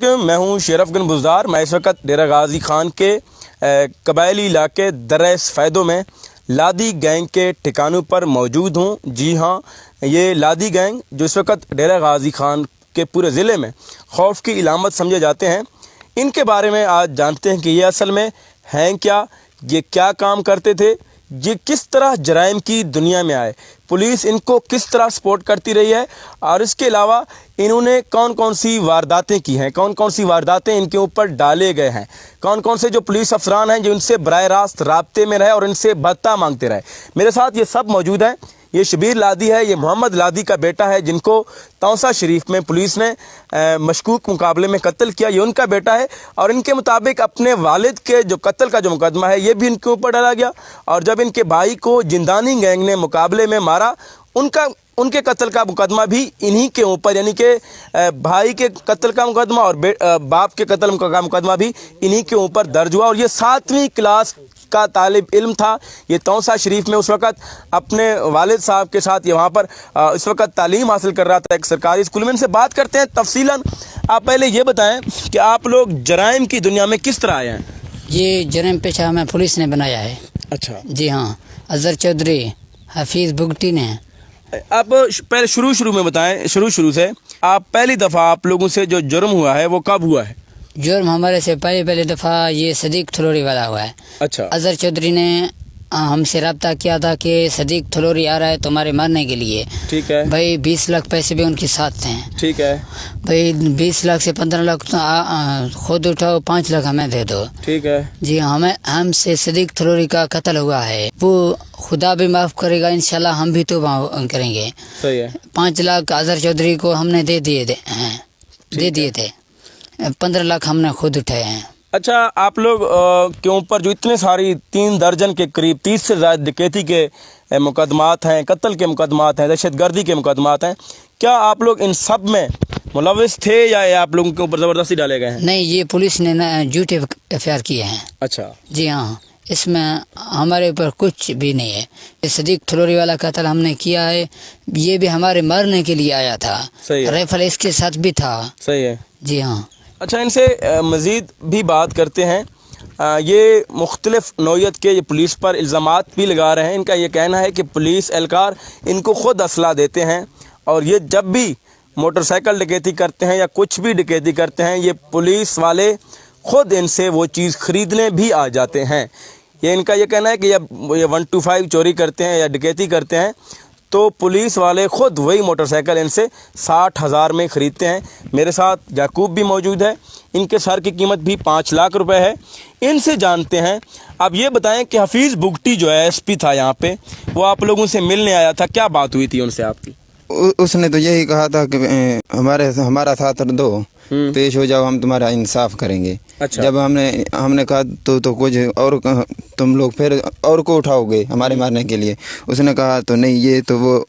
मैं हूं शेर अफगन बुज़दार। मैं इस वक्त डेरा गाजी खान के कबायली इलाके दर्रेस फ़ैदो में लादी गैंग के ठिकानों पर मौजूद हूं। जी हां, ये लादी गैंग जो इस वक्त डेरा गाजी खान के पूरे ज़िले में खौफ की इलामत समझे जाते हैं, इनके बारे में आज जानते हैं कि ये असल में हैं क्या, ये क्या काम करते थे, ये किस तरह जराइम की दुनिया में आए, पुलिस इनको किस तरह सपोर्ट करती रही है, और इसके अलावा इन्होंने कौन कौन सी वारदातें की हैं, कौन कौन सी वारदातें इनके ऊपर डाले गए हैं, कौन कौन से जो पुलिस अफसरान हैं जो इनसे बराह रास्त राब्ते में रहे और इनसे भत्ता मांगते रहे। मेरे साथ ये सब मौजूद हैं। ये शबीर लादी है, ये मोहम्मद लादी का बेटा है जिनको तौसा शरीफ में पुलिस ने मशकूक मुकाबले में कत्ल किया, ये उनका बेटा है। और इनके मुताबिक अपने वालिद के जो कत्ल का जो मुकदमा है ये भी इनके ऊपर डाला गया, और जब इनके भाई को जिंदानी गैंग ने मुकाबले में मारा, उनके कत्ल का मुकदमा भी इन्हीं के ऊपर, यानी कि भाई के कत्ल का मुकदमा और बाप के कत्ल का मुकदमा भी इन्हीं के ऊपर दर्ज हुआ। और ये 7वीं क्लास का तालिब इल्म था। ये तौसा शरीफ में उस वक़्त अपने वालिद साहब के साथ ये वहाँ पर इस वक्त तालीम हासिल कर रहा था एक सरकारी स्कूल में। इनसे बात करते हैं तफसीलन। आप पहले ये बताएं कि आप लोग जराइम की दुनिया में किस तरह आए हैं? ये जराइम पेशा हमें पुलिस ने बनाया है। अच्छा जी हाँ, अजहर चौधरी, हफीज़ बुगटी ने। आप पहले शुरू में बताएं, शुरू से आप पहली दफ़ा आप लोगों से जो जुर्म हुआ है वो कब हुआ है? जुर्म हमारे से पहली दफ़ा ये सदीक थलोरी वाला हुआ है। अच्छा। अजहर चौधरी ने हमसे रब्ता किया था कि सदीक थलोरी आ रहा है तुम्हारे मारने के लिए। ठीक है भाई। 20 लाख पैसे भी उनके साथ थे। ठीक है भाई। 20 लाख से 15 लाख खुद उठाओ, 5 लाख हमें दे दो। ठीक है जी। हमसे सदीक थलोरी का कत्ल हुआ है, वो खुदा भी माफ़ करेगा इंशाल्लाह, हम भी तो करेंगे। सही है। 5 लाख अजहर चौधरी को हमने दे दिए थे। 15 लाख हमने खुद उठाए हैं। अच्छा, आप लोग के ऊपर जो इतने सारी 3 दर्जन के करीब 30 से ज़्यादा डकैती के मुकदमात हैं, कत्ल के मुकदमात हैं, दहशतगर्दी के मुकदमात हैं, क्या आप लोग इन सब में मुलव्विस थे या आप लोगों के ऊपर ज़बरदस्ती डाले गए हैं? नहीं, ये पुलिस ने झूठे एफआईआर किए हैं। अच्छा जी हाँ, इसमें हमारे ऊपर कुछ भी नहीं है। ये सदीक थलोरी वाला कत्ल हमने किया है, ये भी हमारे मरने के लिए आया था। राइफल इसके साथ भी था। सही है जी हाँ। अच्छा, इनसे मज़ीद भी बात करते हैं। ये मुख्तलिफ नौयत के ये पुलिस पर इल्ज़ामात भी लगा रहे हैं। इनका ये कहना है कि पुलिस एहलकार इनको ख़ुद असला देते हैं, और ये जब भी मोटरसाइकिल डकैती करते हैं या कुछ भी डकैती करते हैं, ये पुलिस वाले ख़ुद इनसे वो चीज़ ख़रीदने भी आ जाते हैं। ये इनका ये कहना है कि जब ये 125 चोरी करते हैं या डकैती करते हैं तो पुलिस वाले ख़ुद वही मोटरसाइकिल इनसे 60,000 में ख़रीदते हैं। मेरे साथ याकूब भी मौजूद है, इनके सर की कीमत भी 5 लाख रुपए है। इनसे जानते हैं। अब ये बताएं कि हफीज़ बुगटी जो है एसपी था यहाँ पे, वो आप लोगों से मिलने आया था, क्या बात हुई थी उनसे आपकी? उसने तो यही कहा था कि हमारा साथ दो, पेश हो जाओ, हम तुम्हारा इंसाफ करेंगे। अच्छा। जब हमने कहा तो कुछ और तुम लोग फिर और को उठाओगे हमारे मारने के लिए? उसने कहा तो नहीं, ये तो वो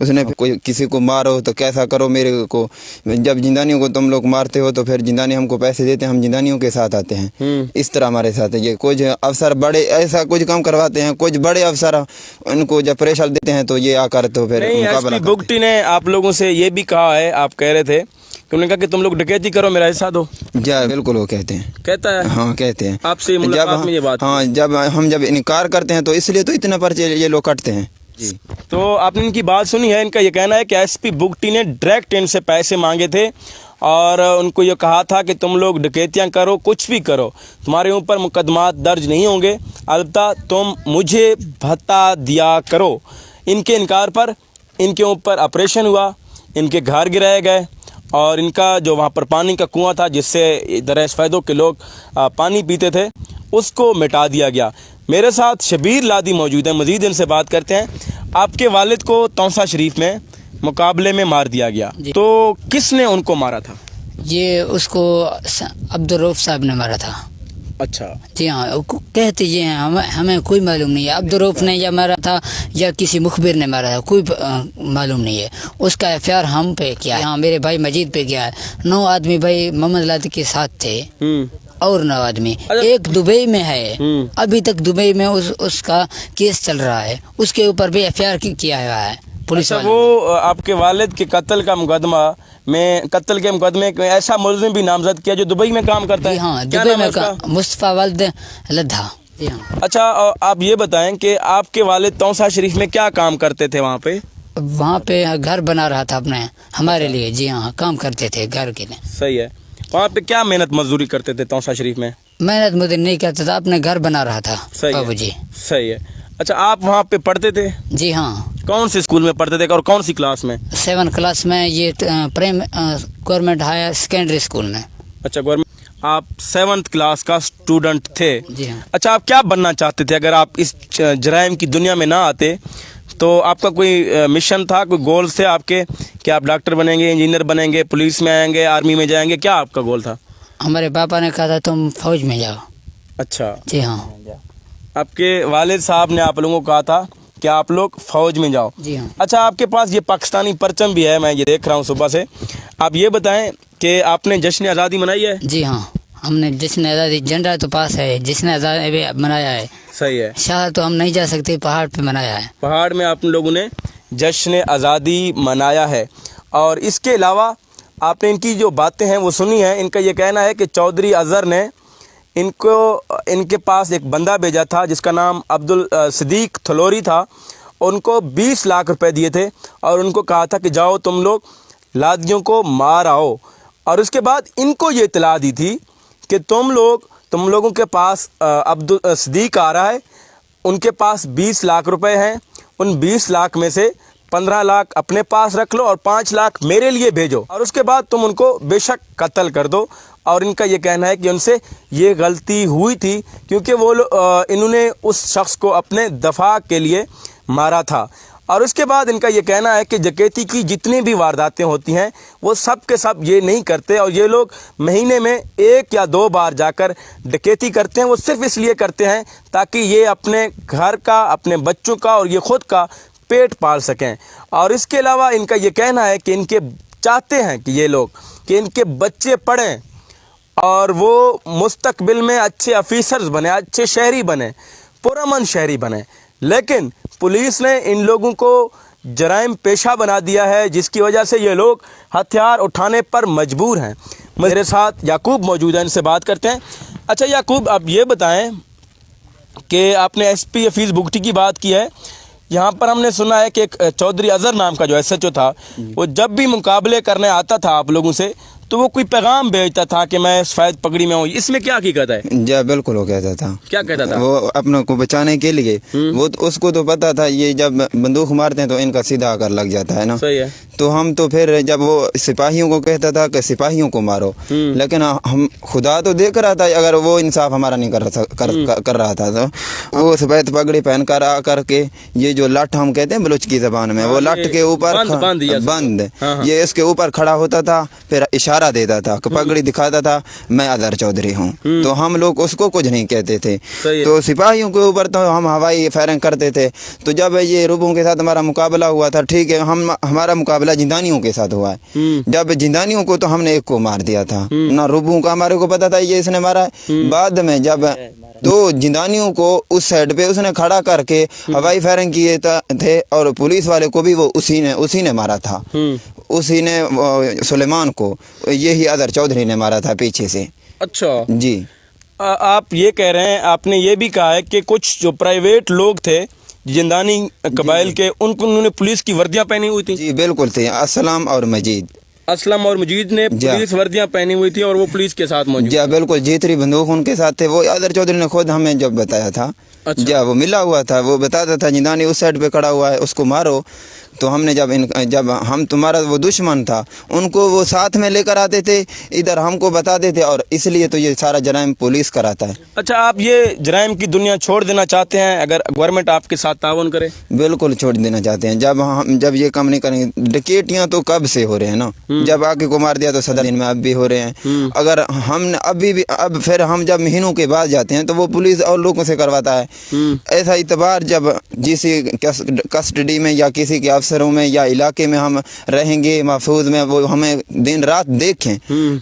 उसने कोई किसी को मारो तो कैसा करो मेरे को, जब जिंदानियों को तुम लोग मारते हो तो फिर जिंदानी हमको पैसे देते हैं, हम जिंदानियों के साथ आते हैं। इस तरह हमारे साथ है। ये कुछ अफसर बड़े ऐसा कुछ काम करवाते हैं, कुछ बड़े अफसर उनको जब प्रेशर देते हैं तो ये आकर तो फिर मुकाबला। बुगटी ने आप लोगों से ये भी कहा है, आप कह रहे थे कि उन्होंने कहा कि तुम लोग डकैती करो, मेरा हिस्सा दो। जी बिल्कुल, वो कहते हैं। कहता है? हाँ कहते हैं। आपसे मुलाकात में ये बात? हाँ, जब इनकार करते हैं तो इसलिए तो इतने पर्चे ये लोग कटते हैं जी। तो आपने इनकी बात सुनी है। इनका ये कहना है कि एसपी बुगटी ने डायरेक्ट इनसे पैसे मांगे थे और उनको ये कहा था कि तुम लोग डकैतियाँ करो, कुछ भी करो, तुम्हारे ऊपर मुकदमात दर्ज नहीं होंगे, अलबत्ता तुम मुझे भत्ता दिया करो। इनके इनकार पर इनके ऊपर ऑपरेशन हुआ, इनके घर गिराए गए, और इनका जो वहाँ पर पानी का कुआं था जिससे दर्रेस फ़ैदो के लोग पानी पीते थे, उसको मिटा दिया गया। मेरे साथ शबीर लादी मौजूद है, मज़ीद इनसे बात करते हैं। आपके वालिद को तौसा शरीफ में मुकाबले में मार दिया गया, तो किसने उनको मारा था? ये उसको अब्दुल रऊफ साहब ने मारा था। अच्छा जी हाँ, कहते ये हैं, हमें कोई मालूम नहीं है अब्दुल रऊफ ने या मारा था या किसी मुखबिर ने मारा था, कोई मालूम नहीं है। उसका एफआईआर हम पे किया है, हाँ मेरे भाई मजीद पे किया है। 9 आदमी भाई मोहम्मद लादी के साथ थे और 9 आदमी, एक दुबई में है, अभी तक दुबई में उसका केस चल रहा है, उसके ऊपर भी एफआईआर किया हुआ है। पुलिस वाले। वो आपके वालिद के कत्ल के मुकदमे में ऐसा मुलजिम भी नामजद किया जो दुबई में काम करता है? जी हाँ, क्या दुबई नाम है में उसका? मुस्तफा वल्द लद्दा। जी हाँ। अच्छा, आप ये बताएं कि आपके वालिद तौसा शरीफ में क्या काम करते थे वहाँ पे? वहाँ पे घर बना रहा था अपने हमारे लिए। जी हाँ, काम करते थे घर के लिए। सही है। वहाँ पे क्या मेहनत मजदूरी करते थे तौसा शरीफ में? मेहनत मजदूरी नहीं करता था, अपने घर बना रहा था सही बाबू है। जी। सही है। अच्छा, आप वहाँ पे पढ़ते थे? जी हाँ, कौन से स्कूल में पढ़ते थे और कौन सी क्लास में? 7 क्लास में, ये प्रेम गवर्नमेंट हायर सेकेंडरी स्कूल में। अच्छा, गवर्नमेंट। आप 7th क्लास का स्टूडेंट थे? जी हाँ। अच्छा, आप क्या बनना चाहते थे अगर आप इस जराइम की दुनिया में ना आते? तो आपका कोई मिशन था, कोई गोल्स थे आपके कि आप डॉक्टर बनेंगे, इंजीनियर बनेंगे, पुलिस में आएंगे, आर्मी में जाएंगे? क्या आपका गोल था? हमारे पापा ने कहा था तुम फौज में जाओ। अच्छा। जी हाँ। आपके वालिद साहब ने आप लोगों को कहा था कि आप लोग फौज में जाओ? जी हाँ। अच्छा, आपके पास ये पाकिस्तानी परचम भी है, मैं ये देख रहा हूँ सुबह से। आप ये बताएं कि आपने जश्न आज़ादी मनाई है? जी हाँ, हमने जश्न आज़ादी, झंडा तो पास है, जश्न आज़ादी मनाया है। सही है। शहर तो हम नहीं जा सकते, पहाड़ पे मनाया है। पहाड़ में आप लोगों ने जश्न आज़ादी मनाया है। और इसके अलावा आपने इनकी जो बातें हैं वो सुनी हैं। इनका ये कहना है कि चौधरी अज़हर ने इनके पास एक बंदा भेजा था जिसका नाम अब्दुल सिद्दीक थलोरी था। उनको 20 लाख रुपए दिए थे और उनको कहा था कि जाओ तुम लोग लादियों को मार आओ। और उसके बाद इनको ये इत्तला दी थी कि तुम लोगों के पास अब्दुल सिद्दीक आ रहा है, उनके पास 20 लाख रुपए हैं, उन 20 लाख में से 15 लाख अपने पास रख लो और 5 लाख मेरे लिए भेजो और उसके बाद तुम उनको बेशक कत्ल कर दो। और इनका ये कहना है कि उनसे ये गलती हुई थी क्योंकि इन्होंने उस शख्स को अपने दफा के लिए मारा था। और उसके बाद इनका ये कहना है कि डकैती की जितनी भी वारदातें होती हैं वो सब के सब ये नहीं करते और ये लोग महीने में 1 या 2 बार जाकर डकैती करते हैं। वो सिर्फ इसलिए करते हैं ताकि ये अपने घर का, अपने बच्चों का और ये ख़ुद का पेट पाल सकें। और इसके अलावा इनका ये कहना है कि इनके चाहते हैं कि ये लोग कि इनके बच्चे पढ़ें और वो मुस्तकबिल में अच्छे ऑफिसर्स बने, अच्छे शहरी बने, पुरअमन शहरी बने। लेकिन पुलिस ने इन लोगों को जराइम पेशा बना दिया है जिसकी वजह से ये लोग हथियार उठाने पर मजबूर हैं। मेरे साथ याकूब मौजूद है, इनसे बात करते हैं। अच्छा याकूब, आप ये बताएं कि आपने SP हफीज़ बुगटी की बात की है। यहाँ पर हमने सुना है कि एक चौधरी अज़हर नाम का जो SHO था वो जब भी मुकाबले करने आता था आप लोगों से तो वो कोई पैगाम भेजता था कि मैं सफ़ेद पगड़ी में हूँ। इसमें क्या हकीकत है? जी बिल्कुल, वो कहता था। क्या कहता था? वो अपने को बचाने के लिए, वो उसको तो पता था ये जब बंदूक मारते हैं तो इनका सीधा आकर लग जाता है ना। सही है। तो हम तो फिर जब वो सिपाहियों को कहता था कि सिपाहियों को मारो, लेकिन हम खुदा तो देख रहा था अगर वो इंसाफ हमारा नहीं कर रहा था तो वो सफ़ेद पगड़ी पहन कर आ करके ये जो लठ हम कहते हैं बलूच की ज़बान में, वो लठ के ऊपर बंद ये इसके ऊपर खड़ा होता था, फिर इशारा देता था, पगड़ी दिखाता था, मैं अज़हर चौधरी हूँ। तो हम लोग उसको कुछ नहीं कहते थे। तो सिपाहियों के ऊपर तो हम हवाई फायरिंग करते थे। तो जब ये रुबों के साथ हमारा मुकाबला हुआ था, ठीक है, हमारा मुकाबला जिंदानियों के साथ हुआ है। जब जिंदानियों को तो हमने एक को मार दिया था ना, रुबों का हमारे को पता था ये इसने मारा है। बाद में जब तो जिंदानियों को उस साइड पे उसने खड़ा करके हवाई फायरिंग किए थे और पुलिस वाले को भी वो उसी ने मारा था। उसी ने सुलेमान को, यही अज़हर चौधरी ने मारा था पीछे से। अच्छा जी। आप ये कह रहे हैं, आपने ये भी कहा है कि कुछ जो प्राइवेट लोग थे जिंदानी कबाइल के, उन्होंने पुलिस की वर्दियां पहनी हुई थी? जी बिल्कुल थे। असलम और मजीद ने पुलिस वर्दियां पहनी हुई थी और वो पुलिस के साथ मौजूद। जी बिल्कुल, G3 बंदूक उनके साथ थे। वो अज़हर चौधरी ने खुद हमें जब बताया था। अच्छा। जब वो मिला हुआ था वो बताता था जिंदानी उस साइड पे खड़ा हुआ है, उसको मारो। तो हमने जब हम तुम्हारा वो दुश्मन था, उनको वो साथ में लेकर आते थे, इधर हमको बताते थे और इसलिए तो ये सारा जराइम पुलिस कराता है। अच्छा, आप ये जराइम की दुनिया छोड़ देना चाहते हैं अगर गवर्नमेंट आपके साथ ताउन करे? बिल्कुल छोड़ देना चाहते हैं। जब ये काम नहीं करेंगे, डकैतियाँ तो कब से हो रहे हैं ना, जब आके को मार दिया तो सदर दिन में अब भी हो रहे हैं। अगर हमने अब फिर हम जब महीनों के बाद जाते हैं तो वो पुलिस और लोगों से करवाता है। ऐसा इतबार जब किसी कस्टडी में या किसी के अफसरों में या इलाके में हम रहेंगे महफूज में, वो हमें दिन रात देखें।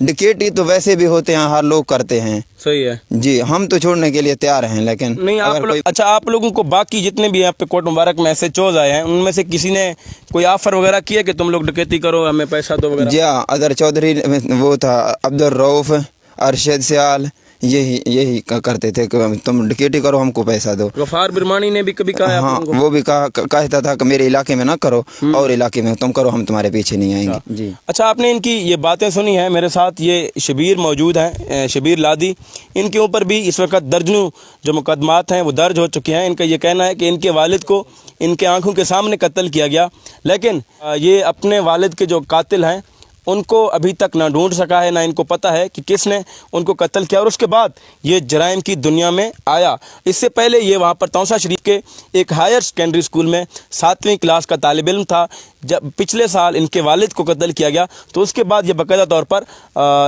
डकैती तो वैसे भी होते हैं, हर लोग करते हैं। सही है जी, हम तो छोड़ने के लिए तैयार हैं, लेकिन नहीं अच्छा, आप लोगों को बाकी जितने भी यहाँ पे कोट मुबारक में SHOs आए हैं, उनमें से किसी ने कोई ऑफर वगैरह किया कि तुम लोग डकैती करो, हमें पैसा दो वगैरह? जी हाँ, अदर चौधरी वो था, अब्दुल रऊफ, अरशद सियाल, यही करते थे कि तुम डकैती करो, हमको पैसा दो। गफार बिरमानी ने भी कभी कहा? हाँ, वो भी कहता था कि मेरे इलाके में ना करो, और इलाके में तुम करो, हम तुम्हारे पीछे नहीं आएंगे। जी अच्छा, आपने इनकी ये बातें सुनी हैं। मेरे साथ ये शबीर मौजूद हैं, शबीर लादी। इनके ऊपर भी इस वक्त दर्जनों जो मुकदमात हैं वो दर्ज हो चुके हैं। इनका ये कहना है कि इनके वालिद को इनके आंखों के सामने कत्ल किया गया, लेकिन ये अपने वालिद के जो कातिल हैं उनको अभी तक ना ढूंढ सका है, ना इनको पता है कि किसने उनको कत्ल किया, और उसके बाद ये जराइम की दुनिया में आया। इससे पहले ये वहाँ पर तौसा शरीफ के एक हायर सेकेंडरी स्कूल में 7वीं क्लास का तालिब इल्म था। जब पिछले साल इनके वालिद को कत्ल किया गया तो उसके बाद ये बाकायदा तौर पर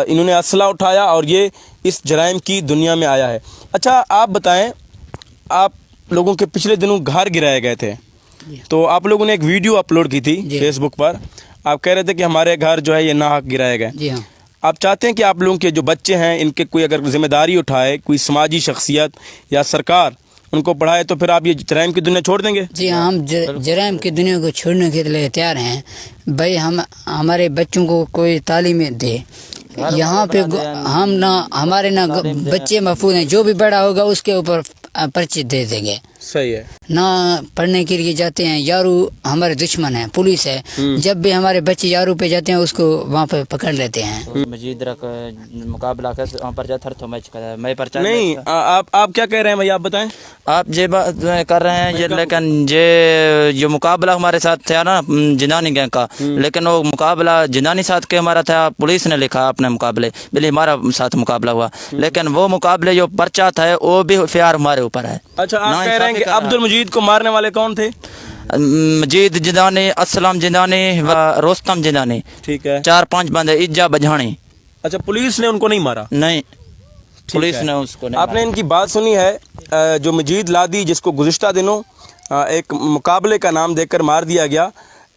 इन्होंने असला उठाया और ये इस जराइम की दुनिया में आया है। अच्छा, आप बताएँ, आप लोगों के पिछले दिनों घर गिराए गए थे, तो आप लोगों ने एक वीडियो अपलोड की थी फेसबुक पर। आप कह रहे थे कि हमारे घर जो है ये नाहक गिराए गए। जी हाँ। आप चाहते हैं कि आप लोगों के जो बच्चे हैं इनके कोई अगर जिम्मेदारी उठाए, कोई समाजी शख्सियत या सरकार उनको पढ़ाए, तो फिर आप ये जराइम की दुनिया छोड़ देंगे? जी हाँ, हम जराइम की दुनिया को छोड़ने के लिए तैयार हैं भाई। हम हमारे बच्चों को कोई तालीम दे यहाँ पे, हम ना हमारे ना बच्चे महफूज हैं, जो भी बड़ा होगा उसके ऊपर पर्ची दे देंगे। सही है ना पढ़ने के लिए जाते हैं, यारू हमारे दुश्मन है, पुलिस है, जब भी हमारे बच्चे यारू पे जाते हैं उसको वहाँ पे पकड़ लेते हैं। मजीद रख मुकाबला मैं पर्चा नहीं, आप क्या कह रहे हैं भैया, आप बताएं। आप ये बात कर रहे हैं ये, लेकिन ये मुकाबला हमारे साथ था ना जिंदानी गैंग का, लेकिन वो मुकाबला जिंदानी साथ के हमारा था, पुलिस ने लिखा अपने मुकाबले, बिल्कुल हमारा साथ मुकाबला हुआ, लेकिन वो मुकाबले जो पर्चा था वो भी फिर हमारे ऊपर है। अच्छा, आप कह रहे हैं कि अब्दुल मजीद को मारने वाले कौन थे? मजीद जिंदानी, असलम जिंदानी व रोस्तम जिंदानी। ठीक है, 4-5 बंदे, इज्जा बजानी। अच्छा, पुलिस ने उनको नहीं मारा? नहीं, पुलिस ने उसको नहीं। आपने इनकी बात सुनी है। जो मजीद लादी, जिसको गुज़िश्ता दिनों एक मुकाबले का नाम देकर मार दिया गया,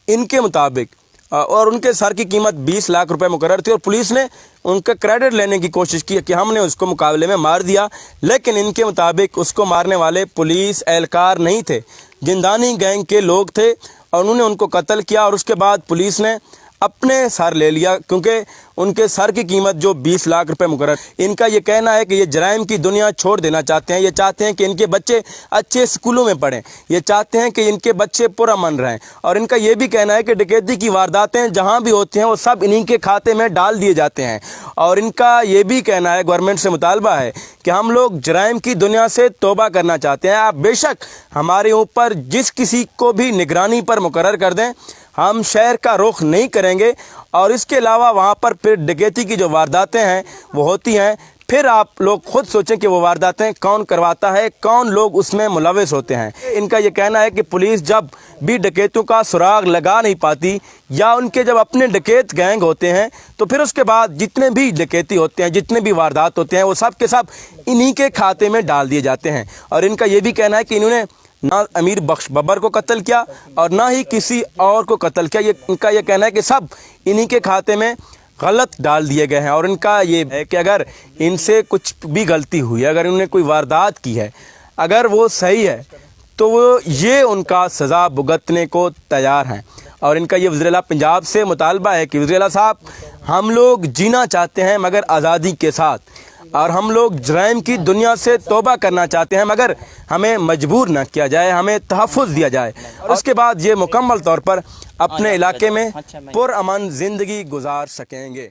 इनके मुताबिक और उनके सर की कीमत 20 लाख रुपए मुकर्रर थी, और पुलिस ने उनका क्रेडिट लेने की कोशिश की कि हमने उसको मुकाबले में मार दिया, लेकिन इनके मुताबिक उसको मारने वाले पुलिस एहलकार नहीं थे, जिंदानी गैंग के लोग थे, और उन्होंने उनको कत्ल किया। और उसके बाद पुलिस ने अपने सर ले लिया, क्योंकि उनके सर की कीमत जो 20 लाख रुपए मुकर्रर। इनका ये कहना है कि ये जराइम की दुनिया छोड़ देना चाहते हैं। ये चाहते हैं कि इनके बच्चे अच्छे स्कूलों में पढ़ें, ये चाहते हैं कि इनके बच्चे पुरअमन रहें, और इनका ये भी कहना है कि डकैती की वारदातें जहां भी होती हैं वो सब इन्हीं के खाते में डाल दिए जाते हैं। और इनका ये भी कहना है, गवर्नमेंट से मुतालबा है कि हम लोग जराइम की दुनिया से तौबा करना चाहते हैं। आप बेशक हमारे ऊपर जिस किसी को भी निगरानी पर मुकर्रर कर दें, हम शहर का रुख नहीं करेंगे। और इसके अलावा वहाँ पर फिर डकैती की जो वारदातें हैं वो होती हैं, फिर आप लोग खुद सोचें कि वो वारदातें कौन करवाता है, कौन लोग उसमें मुलविस होते हैं। इनका ये कहना है कि पुलिस जब भी डकैतों का सुराग लगा नहीं पाती, या उनके जब अपने डकैत गैंग होते हैं, तो फिर उसके बाद जितने भी डकैती होते हैं, जितने भी वारदात होते हैं, वो सब के सब इन्हीं के खाते में डाल दिए जाते हैं। और इनका ये भी कहना है कि इन्होंने ना अमीर बख्श बब्बर को कत्ल किया और ना ही किसी और को कत्ल किया। ये इनका ये कहना है कि सब इन्हीं के खाते में गलत डाल दिए गए हैं। और इनका ये है कि अगर इनसे कुछ भी गलती हुई है, अगर इन्होंने कोई वारदात की है, अगर वो सही है, तो वो ये उनका सज़ा भुगतने को तैयार हैं। और इनका ये वज़ीर आला पंजाब से मुतालबा है कि वज़ीर आला साहब, हम लोग जीना चाहते हैं मगर आज़ादी के साथ, और हम लोग जराइम की दुनिया से तौबा करना चाहते हैं, मगर हमें मजबूर न किया जाए, हमें तहफ़्फ़ुज़ दिया जाए, और उसके बाद ये मुकम्मल तौर पर अपने इलाके में पुरअमन ज़िंदगी गुजार सकेंगे।